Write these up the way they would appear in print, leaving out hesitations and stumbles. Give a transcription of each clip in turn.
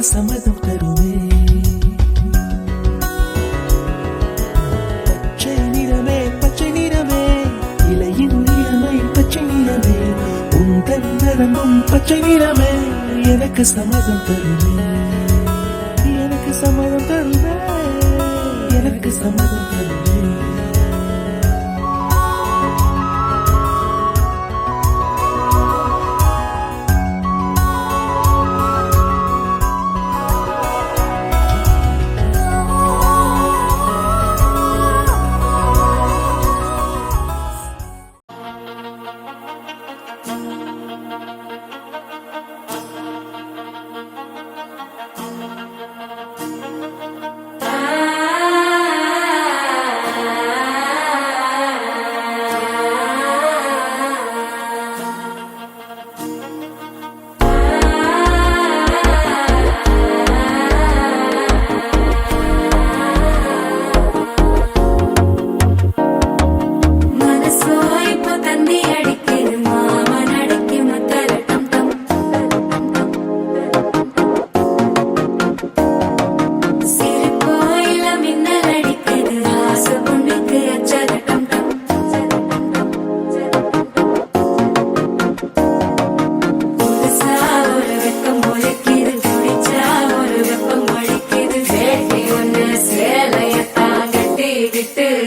சம்மதம் தருவே பச்சை நிறமே இலையின் நிறமை பச்சை நிறமே உங்கள் நரம்பும் பச்சை நிறமே எனக்கு சம்மதம் தருவே எனக்கு சம்மதம் தருவே எனக்கு சம்மதம் தருவே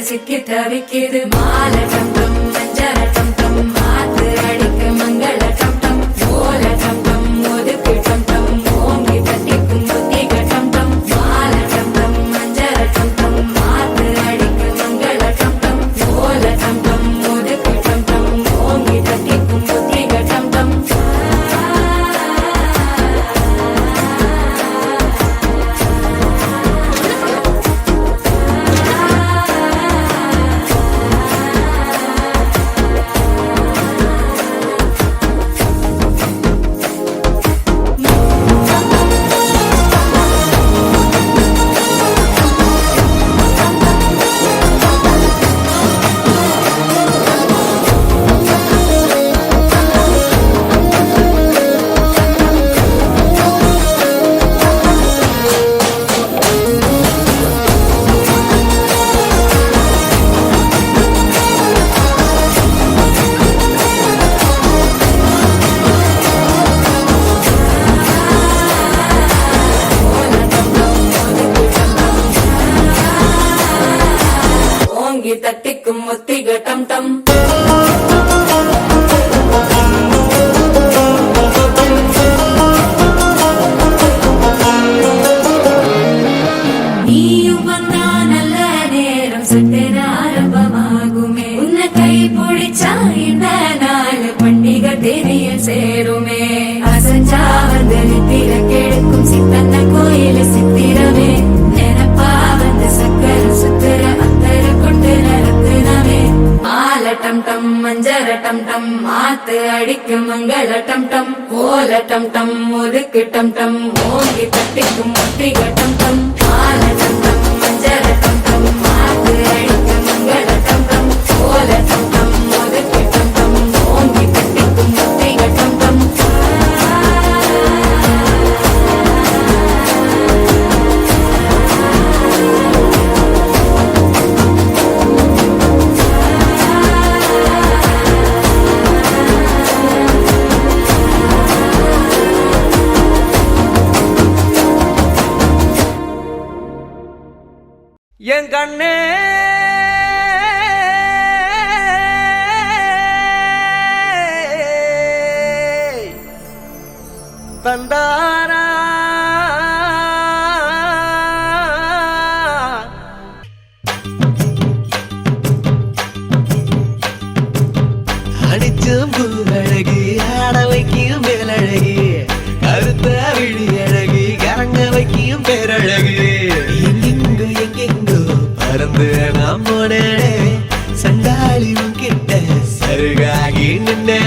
சிக்கி தவிக்கிது மாலை டம் டம் மஞ்சள் டம் டம் மாத்து அடிக்க மங்கள டம் டம் ஓல டம் டம் ஒதுக்கு டம் டம் ஓங்கி தட்டிக்கும் புத்திக டம் டம் மாலை டம் டம் மஞ்சள் டம் டம் மாத்து அடிக்க மங்கள டம் டம் ஓல டம் டம் ஒதுக்கு டம் டம் ஓங்கி தட்டிக்கும் புத்திக டம் டம் தட்டிக்கும் முத்திக டம் டம் நீயும் வந்தா நல்ல நேரம் சட்டென ஆரம்பமாகுமே உன்னை கை பிடிச்சா இந்த நாள் பண்டிகை தெரிய சேருமே டம் டம் மஞ்சர டம் டம் மாத்து அடிக்கும் மங்கள டம் டம் ஓல டம் டம் ஒதுக்கு டம் டம் ஓங்கி தட்டிக்கும் முட்டிக டம் டம் மால டம் டம் மஞ்சர டம் டம் மாத்து அடிக்கும் மங்கள டம் டம் ஓல டம் டம் ஒதுக்கு டம் டம் ஓங்கி தட்டிக்கும் முட்டிக டம் டம் என் கண்ணே தந்தாரா அடிச்சும் பூவழகி ஆட வைக்கும் மேலழகி கருத்த விழி அழகி கரங்க வைக்கும் பேரழகு எங்கெங்கோ பறந்து நாம் போனே சண்டாளி கிட்ட சருகாகி நின்னே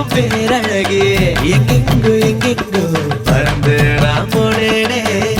பேரழகே எங்கெங்கோ பறந்து நான் போனேனே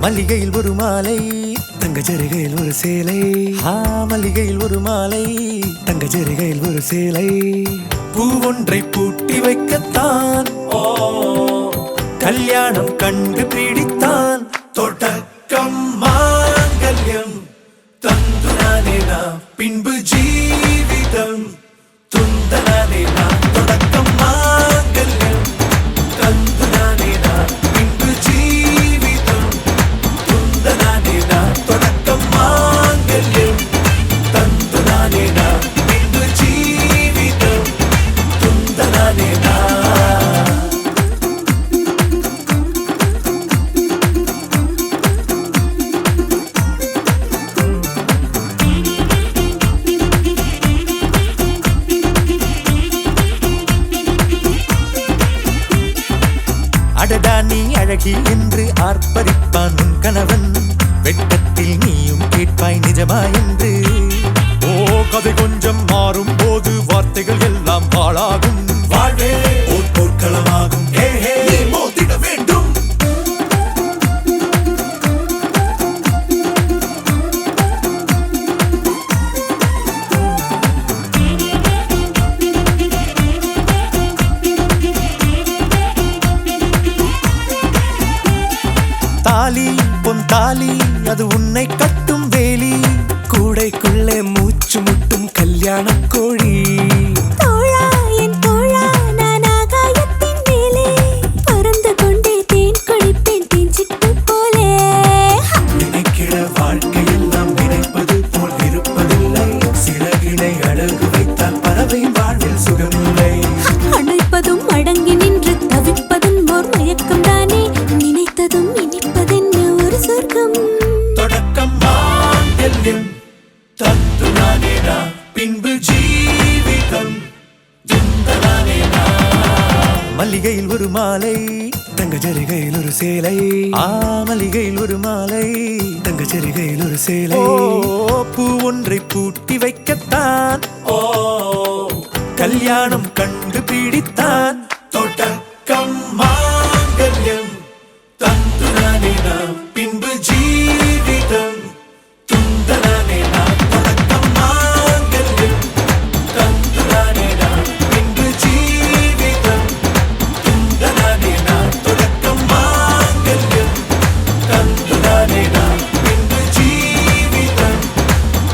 மல்லிகையில் ஒரு மாலை தங்க ஜரிகையில் ஒரு சேலை மல்லிகையில் ஒரு மாலை தங்க ஜரிகையில் ஒரு சேலை பூ ஒன்றை பூட்டி வைக்கத்தான் கல்யாணம் கண்டு பிடித்தான் தொடக்கம் மாங்கல்யம் தந்து நானே நாம் பின்பு ஜீவிதம் துந்தனானே நாம் தொடக்கம் மாங்கல்யம் தந்து நானே நாம் பின்பு ஜீவிதம் துந்தனானே நாம் தொடக்கம் மாங்கல்யம் தந்து நானே நாம் பின்பு ஜீவிதம் துந்தனானே நாம் அடடா நீ அழகி என்று ஆர்ப்பரிப்பான் உன் கணவன் வெட்டத்தில் நீயும் கேட்பாய் நிஜமா என்று கதை கொஞ்சம் மாறும் போது வார்த்தைகள் எல்லாம் பாழாகும் வாழ்வே ஓர் போர்க்களமாகும் மோதிட வேண்டும் தாலி பொன் தாலி அது உன்னை கட்டும் வேலி கூடைக்குள்ளே மூச்சு முட்டும் கல்யாண கோழி தோழா என் தோழா நான் ஆகாயத்தின் மேலே பறந்து கொண்டே தேன் குடிப்பேன் தேஞ்சிட்டு போலே நினைக்கிற வாழ்க்கையில் நாம் நினைப்பது போல் இருப்பதில்லை சிறகினை அழகு வைத்தால் பறவை வாழ்வில் சுகமில்லை அணைப்பதும் அடங்கி நின்று தவிப்பதும் ஓர் மயக்கம் தானே நினைத்ததும் இனிப்பதென்ன ஒரு சொர்க்கம் தொடக்கம் மாங்கல்யம் தந்து நானே நாம் பின்பு ஜீவிதம் துந்தனானே நாம் மல்லிகையில் ஒரு மாலை தங்க ஜரிகையில் ஒரு சேலை மல்லிகையில் ஒரு மாலை தங்க ஜரிகையில் ஒரு சேலை பூ ஒன்றை பூட்டி வைக்கத்தான் கல்யாணம் கண்டு பிடித்தான் தொடக்கம் மாங்கல்யம் தந்து நானே நாம் பின்பு ஜீவிதம் துந்தனானே நாம் தொடக்கம் மாங்கல்யம் தந்து நானே நாம் பின்பு ஜீவிதம் துந்தனானே நாம் தொடக்கம் மாங்கல்யம் தந்து நானே நாம் பின்பு ஜீவிதம்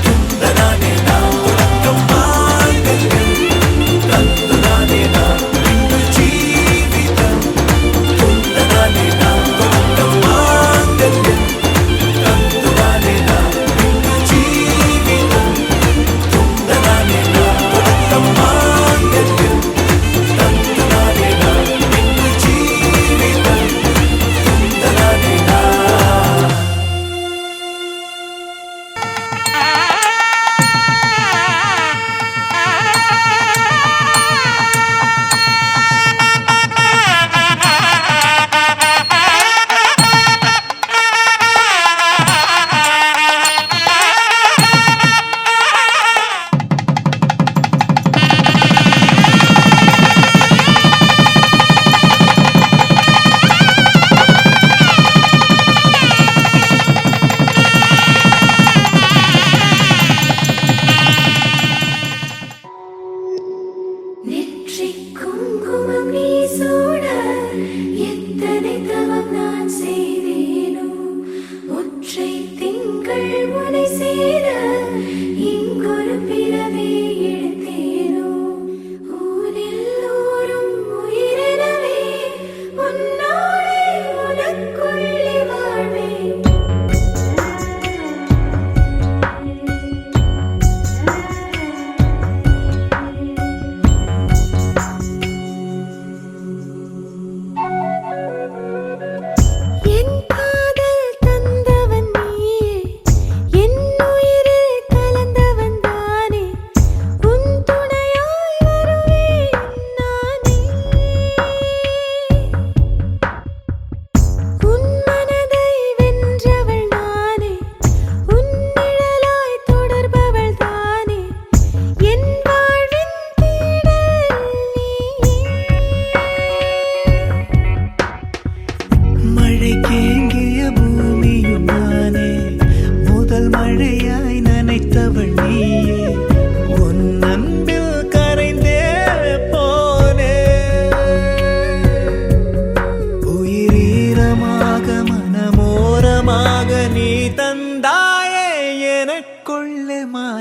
துந்தனானே நாம் தொடக்கம் மாங்கல்யம் தந்து நானே நாம் பின்பு ஜீவிதம்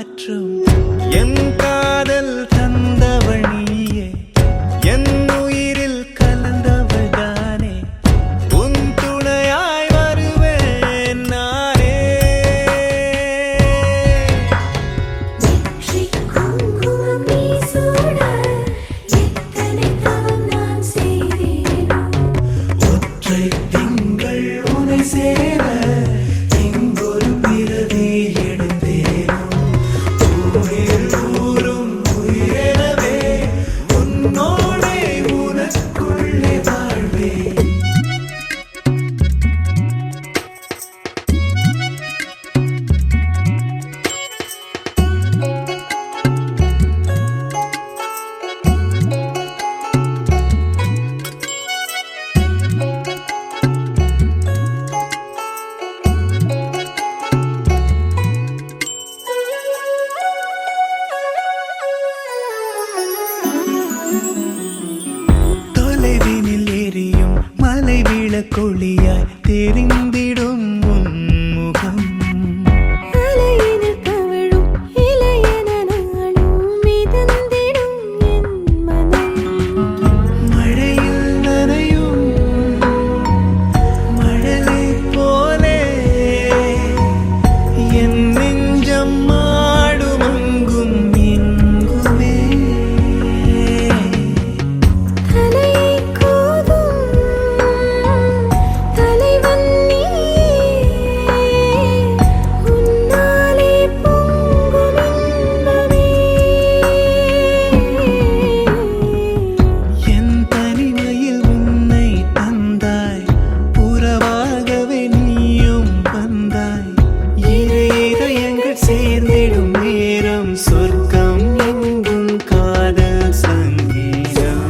மாற்றும் என் காதல் தந்தவள் நீயே என் உயிரில் கலந்தவள் தானே உன் துணையாய் வருவேன் நானே வெற்றி குங்குமம் நீ சூட எத்தனை தவம் நான் செய்தேனோ ஒற்றை திங்கள் உனை சேர இங்கொரு பிறவி எடுத்தேனோ உயிர் ஊரும் உயிரெனவே உன்னோடே உனக்குள்ளே வாழ்வேன் தொலைவினில் எரியும் மலை விளக்கொளியாய் தெரிந்திடும் உன் முகம் அலையின கவழும் இளையன நாளும் மிதந்திடும் என் மனம் மழையில் நனையும் மழலை போலே என் நெஞ்சம் ஆடும் அங்கும் இங்குமே தலையை கோதும் தலைவன் நீயே உன்னாலே பொங்கும் இன்பமே என் தனிமையில் உன்னை தந்தாய் புறவாகவே நீயும் வந்தாய் இரு இதயங்கள் சேர்ந்திடும் நேரம் சொர்க்கம் எங்கும் காதல் சங்கீதம்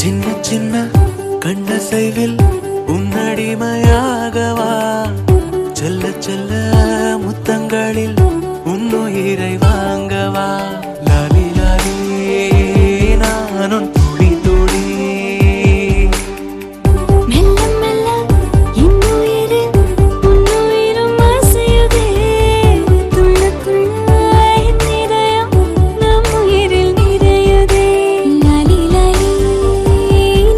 சின்ன சின்ன கண்ணசைவில் உன்னடிமையாகவா செல்ல செல்ல முத்தங்களில் உன்னுயிரை வாங்கவா லாலி லாலி நானும் துளி துளி மெல்ல மெல்ல இன்னுயிரு உன்னுயிரும் அசையுதே துள்ள துள்ள என் இதயம் நம் உயிரில் நிறையுதே லாலி லாலி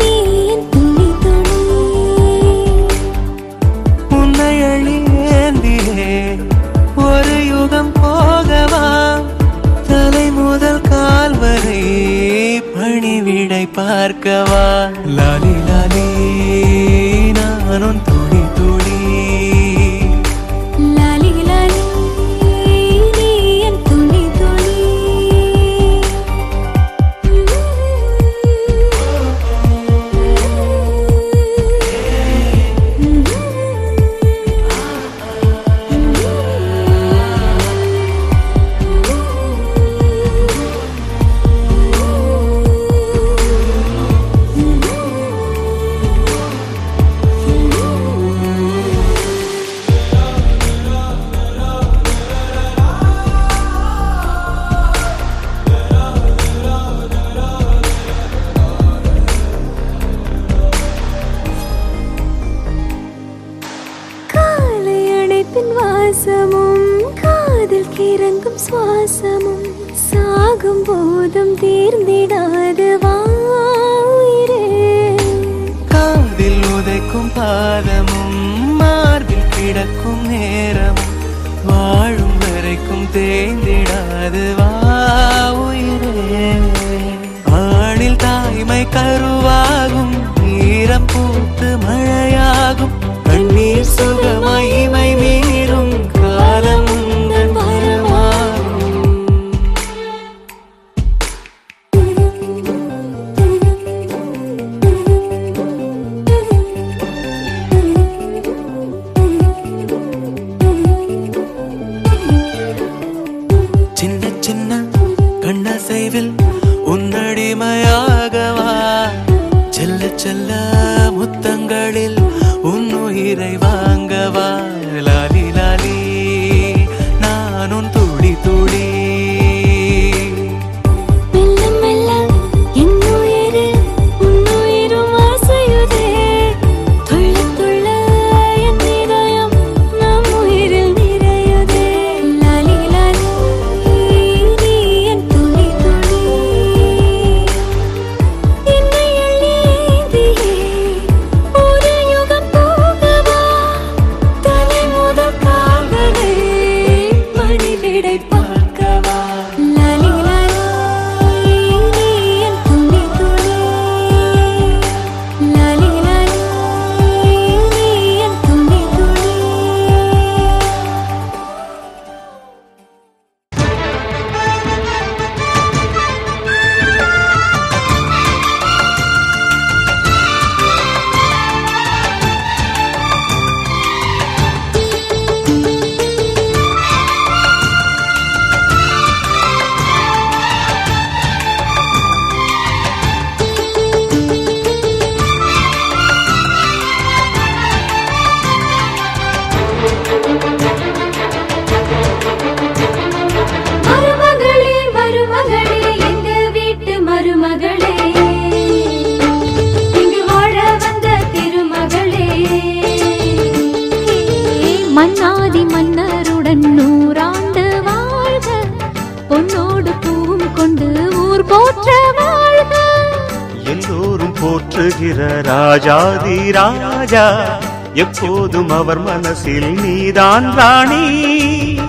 நீ என் துளி துளி உன்னை அழியேந்தியே ஒரு யுகம் போகவா தலை முதல் கால் வரை பணிவிடை பார்க்கவா லாலி லாலி நானும் துளி துளி லாலி லாலி நீ என் துளி துளி காலை அணைப்பின் வாசமும் காதில் கிறங்கும் சுவாசமும் சாகும் போதும் தீர்ந்திடாது வாயிரே காதில் உதைக்கும் பாதமும் மார்பில் கிடக்கும் நேரமும் வாழும் வரைக்கும் தேய்ந்திடாது வா உயிரே ஆணில் தாய்மை கருவாகும் ஈரம் பூத்து மழையாகும் கண்ணீர் சுகமாய் இமை மன்னாதி மன்னருடன் 100 ஆண்டு வாழ்க, பொன்னோடு பூவும் கொண்டு ஊர் போற்ற வாழ்க. எல்லோரும் போற்றுகிற ராஜாதி ராஜா, எப்போதும் அவர் மனசில் நீதான் ராணி.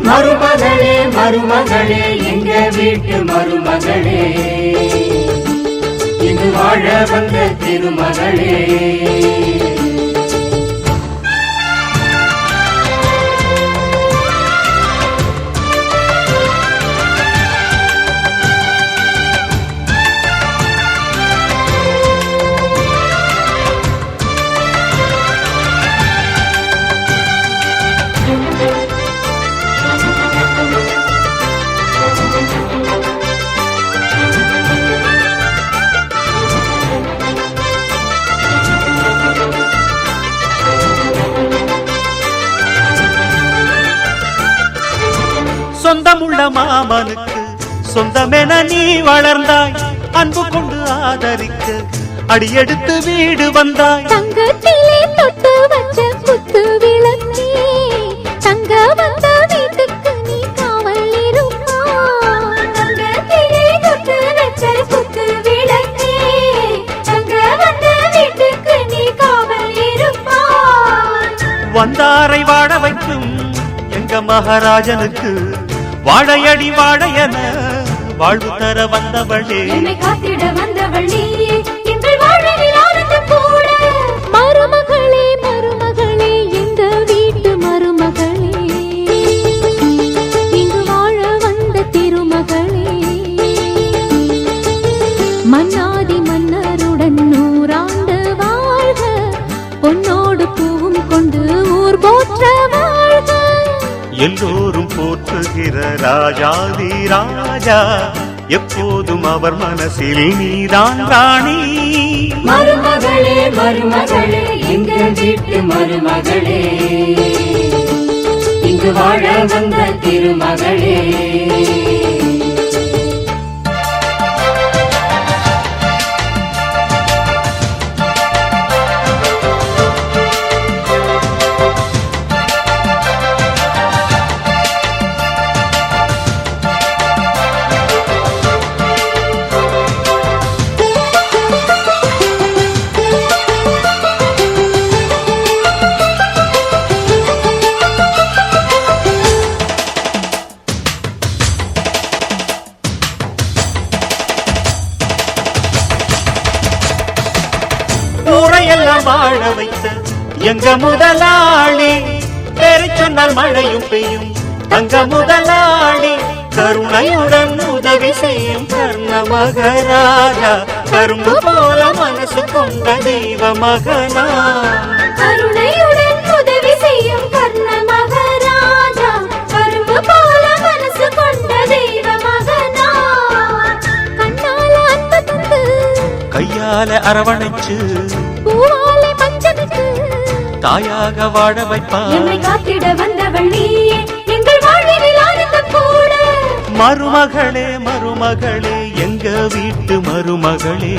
மருமகளே மருமகளே எங்க வீட்டு மருமகளே, இங்கு வாழ வந்த திருமகளே. சொந்தமுள்ள மாமனுக்கு சொந்தமென நீ வளர்ந்தாய், அன்பு கொண்டு ஆதரிக்க அடியெடுத்து வீடு வந்தாய். தங்கத்திலே தொட்டு வச்ச குத்து விளக்கே, தங்க வந்த வீட்டுக்கு நீ காவல் இருப்பாய். தங்கத்திலே தொட்டு வச்ச குத்து விளக்கே, தங்க வந்த வீட்டுக்கு நீ காவல் இருப்பாய். வந்தாரை வாழ வைக்கும் எங்க மகாராஜனுக்கு வாழையடி வாழையன வாழ்வு தர வந்தவளே. என்னை காத்திட வந்தவள் நீயே, எங்கள் வாழ்வில் ஆனந்தம் கூட. மருமகளே மருமகளே எங்க வீட்டு மருமகளே, இங்கு வாழ வந்த திருமகளே. மன்னாதி மன்னருடன் 100 ஆண்டு வாழ்க, பொன்னோடு பூவும் கொண்டு ஊர் போற்ற வாழ்க. எல்லோரும் போற்றுகிற ராஜாதி ராஜா, எப்போதும் அவர் மனசில் நீதான் ராணி. மருமகளே மருமகளே எங்க வீட்டு மருமகளே, இங்கு வாழ வந்த திருமகளே. ஊரையெல்லாம் வாழ வைத்த எங்க முதலாளி, பேரை சொன்னால் மழையும் பெய்யும் தங்க முதலாளி. கருணையுடன் உதவி செய்யும் கர்ண மகராஜா, கரும்பு போல மனசு கொண்ட தெய்வ மகனா. கருணையுடன் உதவி செய்யும் கர்ண மகராஜா, கரும்பு போல மனசு கொண்ட தெய்வ மகனா. கண்ணால அன்பு தந்து கையால அரவணைச்சு பூவாலை மஞ்சனுக்கு தாயாக வாழ வைப்பார். என்னை காத்திட வந்தவள் நீயே, எங்கள் வாழ்வில் ஆனந்தம் கூட. மருமகளே மருமகளே எங்க வீட்டு மருமகளே,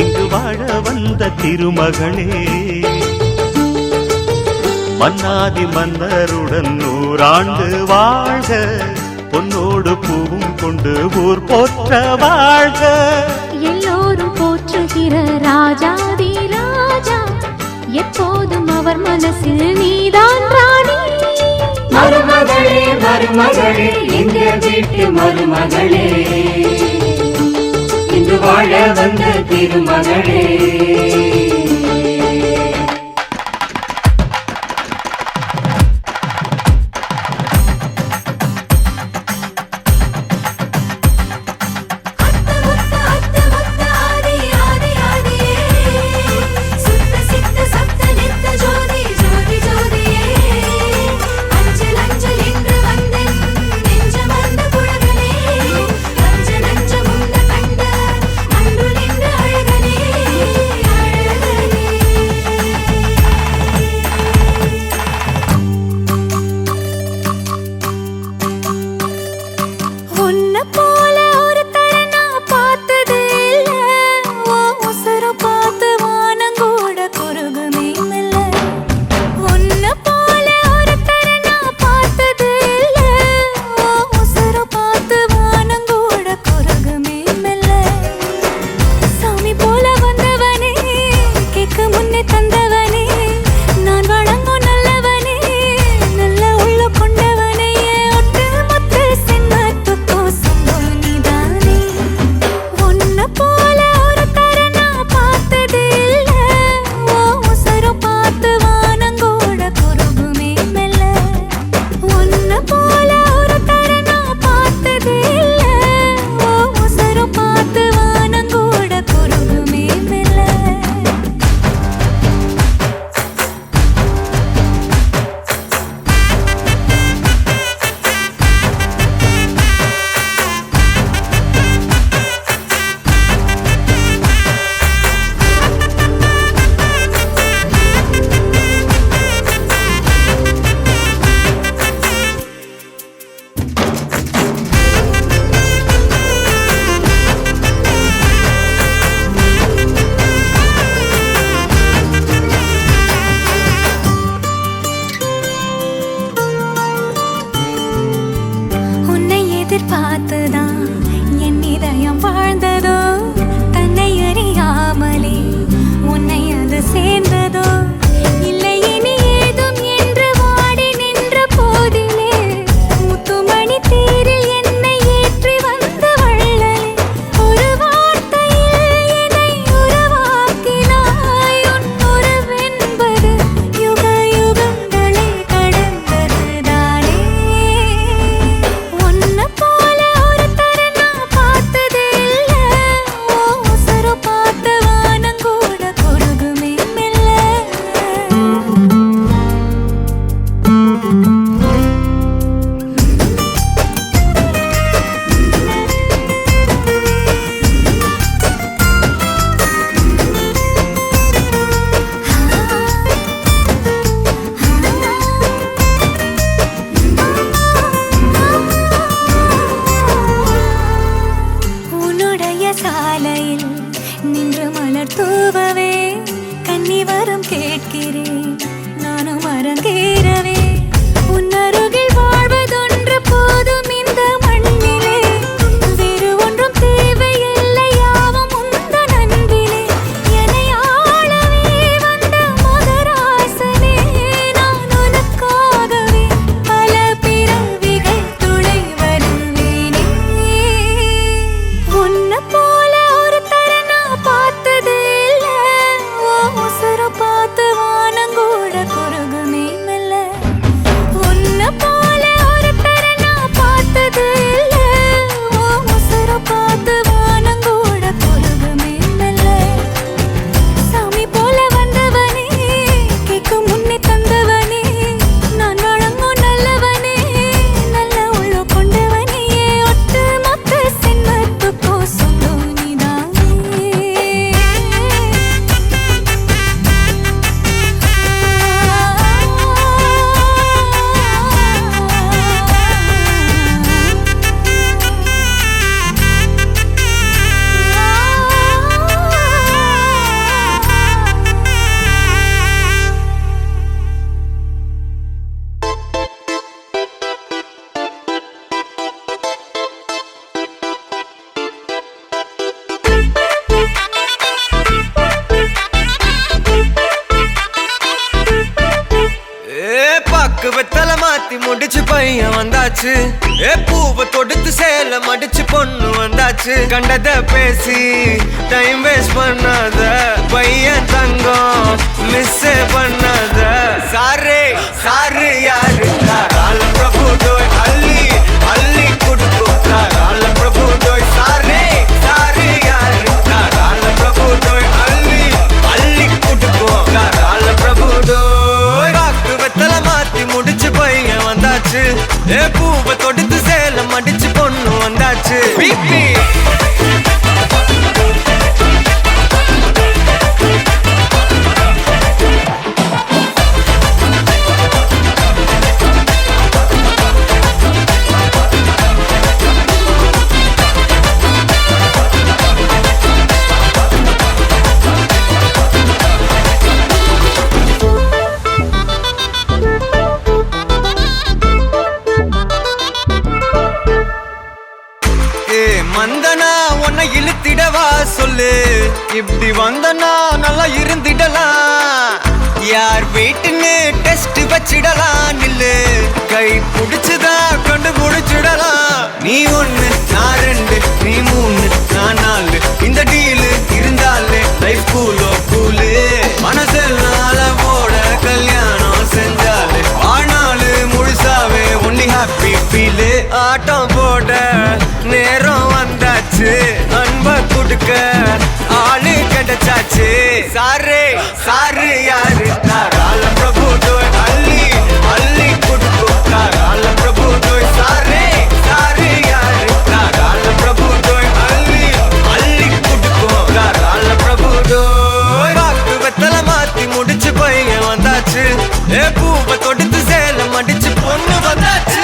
இங்கு வாழ வந்த திருமகளே. மன்னாதி மன்னருடன் 100 ஆண்டு வாழ்க, பொன்னோடு பூவும் கொண்டு ஊர் போற்ற வாழ்க. எல்லோரும் போற்றுகிற ராஜாதி ராஜா, எப்போதும் அவர் மனசில் நீதான் ராணி. மருமகளே மருமகளே எங்க வீட்டு மருமகளே, இன்று வாழ வந்த திருமகளே. அழகனே பாக்கு வெத்தல மாத்தி முடிச்சு பையன் வந்தாச்சு பூவை தொடுத்து சேல மடிச்சு பொண்ணு வந்தாச்சு கண்டத பேசி டைம் வேஸ்ட் பண்ணாத பையன் தங்கம் மிஸ் பண்ணாத சாரு சாரு யாரு கால பிரபு டோய் அள்ளி அள்ளி குடுக்கும் கால பிரபு டோய் சாரு சாரு யாரு கால பிரபு டோய் அள்ளி அள்ளி குடுக்கும் கால பிரபு டோய் பாக்கு வெத்தல மாத்தி முடிச்சு பையன் வந்தாச்சு பூவை தொடுத்து சேல மடிச்சு பொண்ணு வந்தாச்சு பிபி மந்தனா உன்னை இழுத்திடவா சொல்லு இப்படி வந்தனா நல்லா இருந்திடலாம் யார் வீட்டுன்னு டெஸ்ட் வச்சிடலாம் நில்லு கை புடிச்சுதா கண்டு முடிச்சிடலாம் நீ ஒண்ணு நான் ரெண்டு நீ மூணு நான் நாலு இந்த டீலு இருந்தாலே லைஃப் கூலோ கூலு மனசெல்லாம் போட கல்யாணம் செஞ்சாலே ஆனாலு முழுசாவே ஒன்லி ஹாப்பி ஃபீலு ஆட்டம் போட நேரம் வந்தாச்சு அன்ப குடுக்க ஆளு கிடைச்சாச்சு சாரு சாரு யாரு கால பிரபு டோய் அள்ளி அள்ளி குடுக்கும் கால பிரபு டோய் சாரு சாரு யாரு கால பிரபு டோய் அள்ளி அள்ளி குடுக்கும் கால பிரபு டோய் பாக்கு வெத்தல மாத்தி முடிச்சு பையன் வந்தாச்சு பூவை தொடுத்து சேல மடிச்சு பொண்ணு வந்தாச்சு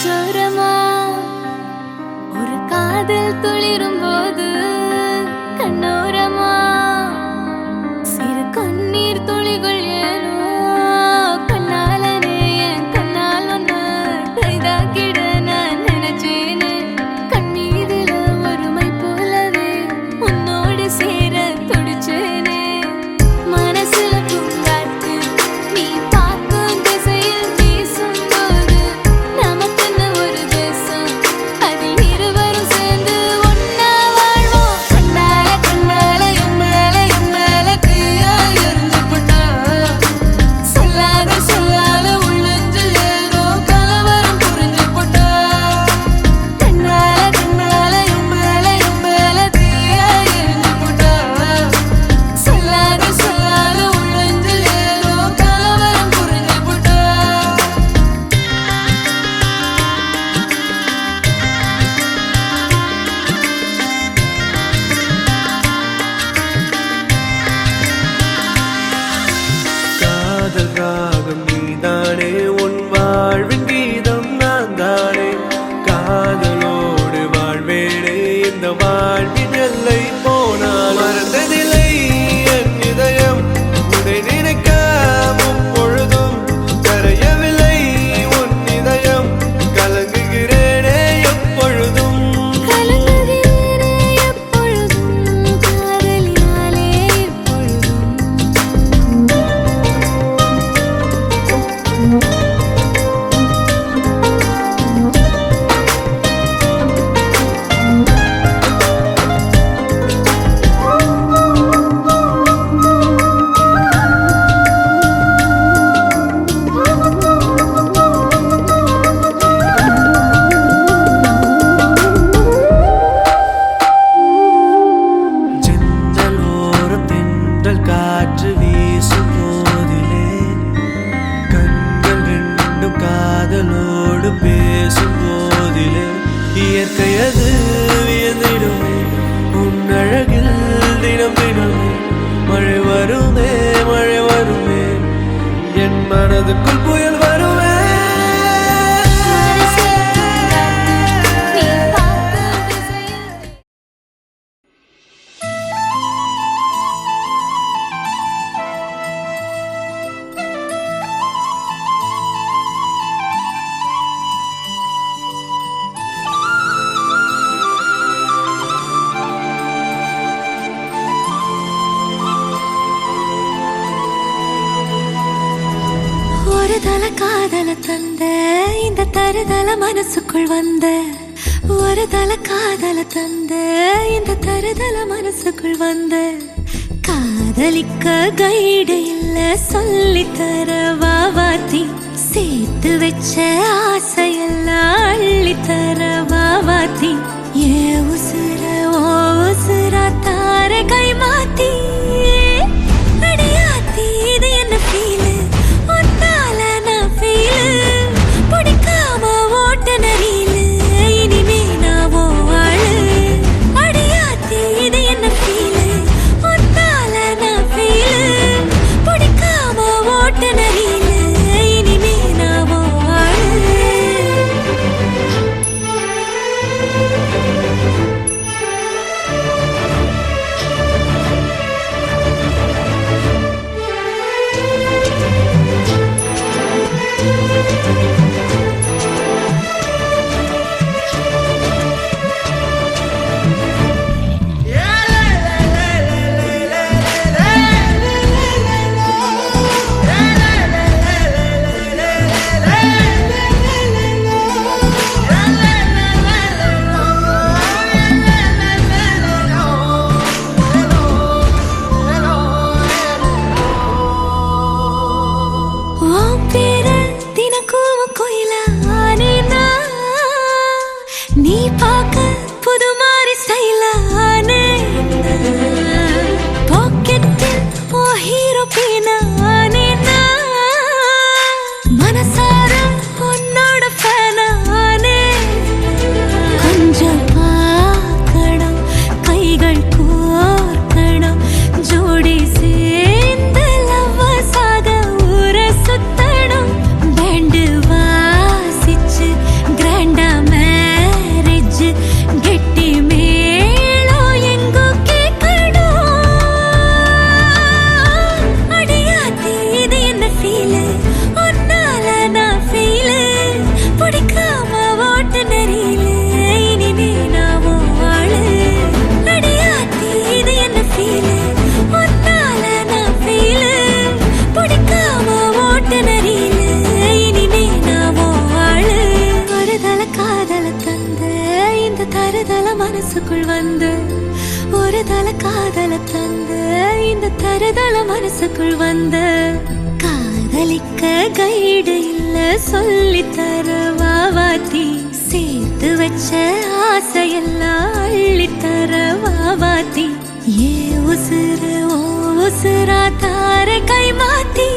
நெஞ்சோரமா ஒரு காதல் துளிரும் போது கண்ணோரமா சிறு கண்ணீர் துளிகள் ஏனோ கண்ணாலனே என் கண்ணால் ஒன்று கைதாக்கிட நான் நினைச்சேனே கண்ணீரில ஒருமை போலவே உன்னோடு சேர துடிச்சேனே மனசுல பூங்காற்று நீ பார்க்கும் திசையில் வீசும்போது நமக்குன்னு ஒரு தேசம் அதில் இருவரும் சேர்ந்து ஒன்னா வாழ்வோம் கண்ணால கண்ணால எம்மேல தீயா எரிஞ்சு போட்டா சொல்லாத சொல்லாத உள்ளத்தில் ஏதோ கலவரம் புரிஞ்சு போட்டா கண்ணால கண்ணால எம்மேல தீயா எரிஞ்சு போட்டா சொல்லாத சொல்லாத உள்ளத்தில் ஏதோ கலவரம் புரிஞ்சு போட்டா காதல் ராகம் நீதானே உன் வாழ்வின் கீதம் நான் தானே காதலோடு வாழ்வேனே இந்த வாழ்வின் எல்லை போனால் மறந்ததில்லை என் இதயம் உன்னை நினைக்க முப்பொழுதும் கரையவில்லை உன் இதயம் கலங்குகிறேனே எப்பொழுதும் கலங்குகிறேனே எப்பொழுதும் காதலினாலே எப்பொழுதும் செந்தலோரம் தென்றல் காற்று வீசும் போதிலே கண்கள் ரெண்டும் காதலோடு பேசும் போதிலே இயற்கையது வியந்திடுமே உன் அழகில் தினம் தினமே மழை வருமே என் மனதுக்குள் புயல் வருமே நீ பார்க்கும் திசையில் ஒரு தல காதல தந்த இந்த தருதல மனசுக்குள் வந்த ஒரு தல காதல தந்த இந்த தருதல மனசுக்குள் வந்த காதலிக்க கைடு இல்ல சொல்லித்தர வாவாத்தி சேர்த்து வச்ச ஆசையெல்லாம் அள்ளித்தர வாவாத்தி ஏ உசுர ஓ உசுரா தார கை மாத்தி அடியாத்தி இது என்ன ஃபீலு ஒன்னால நான் ஃபீலு பிடிக்காம ஓட்ட நரீலு இனிமே நான் ஓ ஆளு அடியாத்தி இது என்ன ஃபீலு ஒன்னால நான் ஃபீலு பிடிக்காம ஓட்ட நரீலு இனிமே நான் ஓ ஆளு வந்த ஒரு தல காதல தந்த இந்த தருதல மனசுக்குள் வந்த காதலிக்க கைடு இல்ல சொல்லி தர வாவாத்தி சேர்த்து வச்ச ஆசையெல்லாம் அள்ளி தர வாவாத்தி ஏ உசுறு ஓ உசுரா தார கை மாத்தி